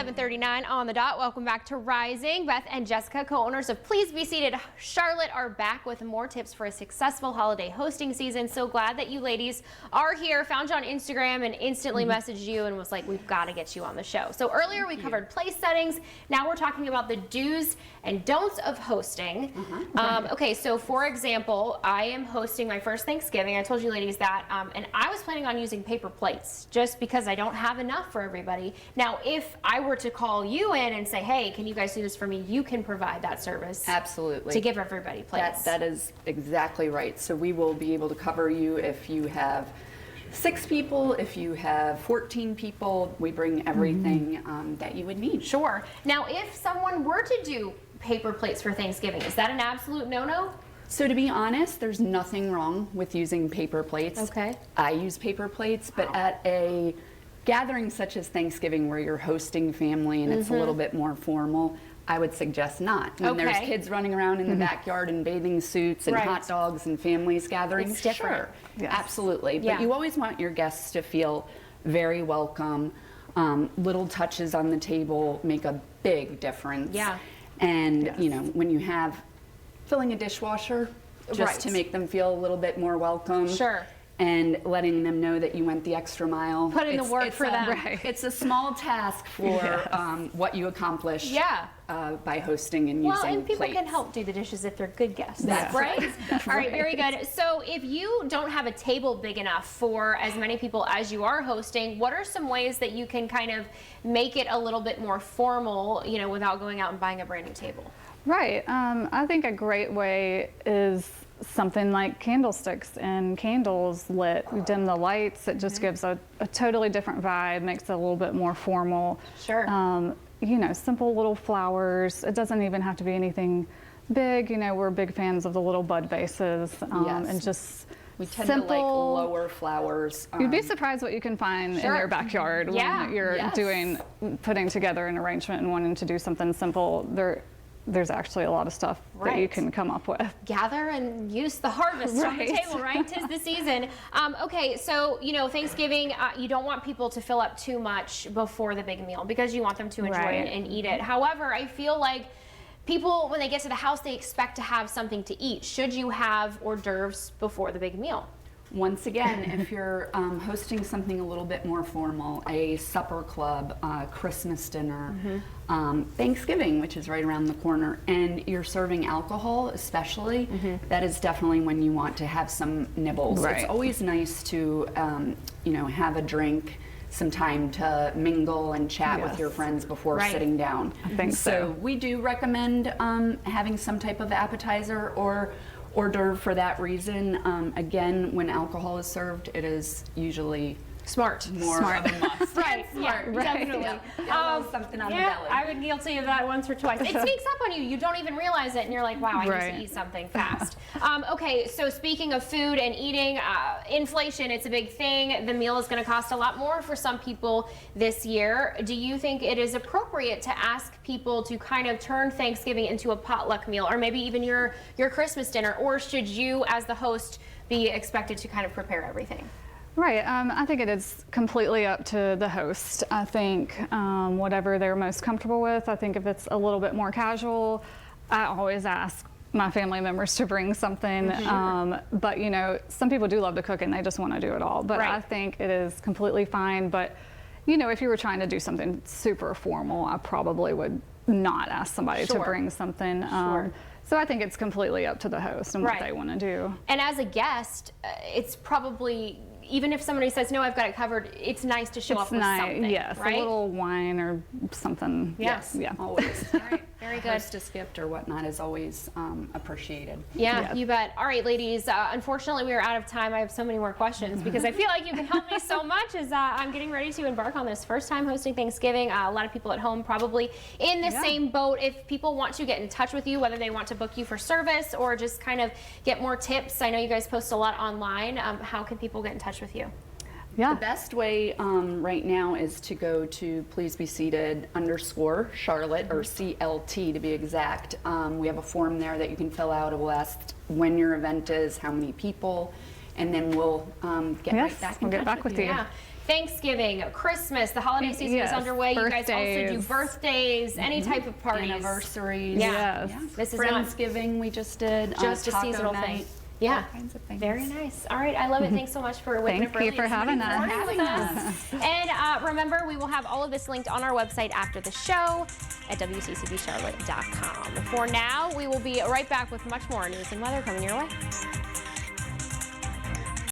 7:39 on the dot. Welcome back to Rising. Beth and Jessica, co-owners of Please Be Seated Charlotte, are back with more tips for a successful holiday hosting season. So glad that you ladies are here. Found you on Instagram and instantly messaged you and was like, we've got to get you on the show. So earlier we covered place settings. Now we're talking about the do's and don'ts of hosting. Okay, so for example, I am hosting my first Thanksgiving. I told you ladies that, and I was planning on using paper plates just because I don't have enough for everybody. Now, if I were to call you in and say, hey, can you guys do this for me? You can provide that service. Absolutely. To give everybody plates. That is exactly right. So we will be able to cover you if you have 6 people, if you have 14 people, we bring everything that you would need. Sure. Now, if someone were to do paper plates for Thanksgiving, is that an absolute no-no? So to be honest, there's nothing wrong with using paper plates. Okay. I use paper plates, but at a gathering such as Thanksgiving where you're hosting family and it's a little bit more formal, I would suggest not. When there's kids running around in the backyard in bathing suits and hot dogs and families gathering, it's different. Sure, absolutely. But you always want your guests to feel very welcome. Little touches on the table make a big difference. Yeah. And you know, when you have filling a dishwasher just to make them feel a little bit more welcome. Sure. And letting them know that you went the extra mile. Put in the work for them. It's a small task for what you accomplish by hosting and using plates. Well, and people can help do the dishes if they're good guests, right? All right, very good. So if you don't have a table big enough for as many people as you are hosting, what are some ways that you can kind of make it a little bit more formal, you know, without going out and buying a brand new table? Right. I think a great way is something like candlesticks and candles lit. We dim the lights. It just gives a totally different vibe, makes it a little bit more formal. Sure. You know, simple little flowers. It doesn't even have to be anything big. You know, we're big fans of the little bud vases and just we tend simple, to like lower flowers. You'd be surprised what you can find in your backyard when you're putting together an arrangement and wanting to do something simple. There's actually a lot of stuff that you can come up with. Gather and use the harvest on the table, right? 'Tis the season. Okay, so, you know, Thanksgiving, you don't want people to fill up too much before the big meal because you want them to enjoy it and eat it. However, I feel like people, when they get to the house, they expect to have something to eat. Should you have hors d'oeuvres before the big meal? Once again, if you're hosting something a little bit more formal, a supper club, Christmas dinner, Thanksgiving, which is right around the corner, and you're serving alcohol especially, that is definitely when you want to have some nibbles. It's always nice to, you know, have a drink, some time to mingle and chat with your friends before sitting down. I think so. We do recommend having some type of appetizer or hors d'oeuvre for that reason. Again, when alcohol is served, it is usually more of a must. Definitely. Something on the belly. I've been guilty of that once or twice. It sneaks up on you. You don't even realize it, and you're like, wow, I need to eat something fast. Okay, so speaking of food and eating, inflation, it's a big thing. The meal is going to cost a lot more for some people this year. Do you think it is appropriate to ask people to kind of turn Thanksgiving into a potluck meal, or maybe even your Christmas dinner, or should you, as the host, be expected to kind of prepare everything? Right. I think it is completely up to the host. I think whatever they're most comfortable with. I think if it's a little bit more casual, I always ask my family members to bring something. But, you know, some people do love to cook and they just want to do it all. But I think it is completely fine. But, you know, if you were trying to do something super formal, I probably would not ask somebody to bring something. So I think it's completely up to the host and what they want to do. And as a guest, it's probably, even if somebody says, no, I've got it covered, it's nice to show up with something. Yes, a little wine or something. Yes, always. All right, very good. Hostess gift or whatnot is always appreciated. Yeah, you bet. All right, ladies, unfortunately we are out of time. I have so many more questions because I feel like you can help me so much as I'm getting ready to embark on this first time hosting Thanksgiving. A lot of people at home probably in the same boat. If people want to get in touch with you, whether they want to book you for service or just kind of get more tips, I know you guys post a lot online. How can people get in touch with you? The best way right now is to go to pleasebeseated_Charlotte or CLT to be exact. We have a form there that you can fill out. It will ask when your event is, how many people and then we'll get Yes, right back we'll in get touch back with you. Yeah. Thanksgiving, Christmas, the holiday season is Yes, underway. You guys also do birthdays. birthdays, any type of parties. Anniversaries. Yeah. Yes. This is not Friendsgiving we just did. just a taco seasonal night, thing. Yeah. all kinds of things. Very nice. All right, I love it. Thanks so much for waking Thank up you early for and having spending the us. morning with us. And remember, we will have all of this linked on our website after the show at WCCBcharlotte.com. For now, we will be right back with much more news and weather coming your way.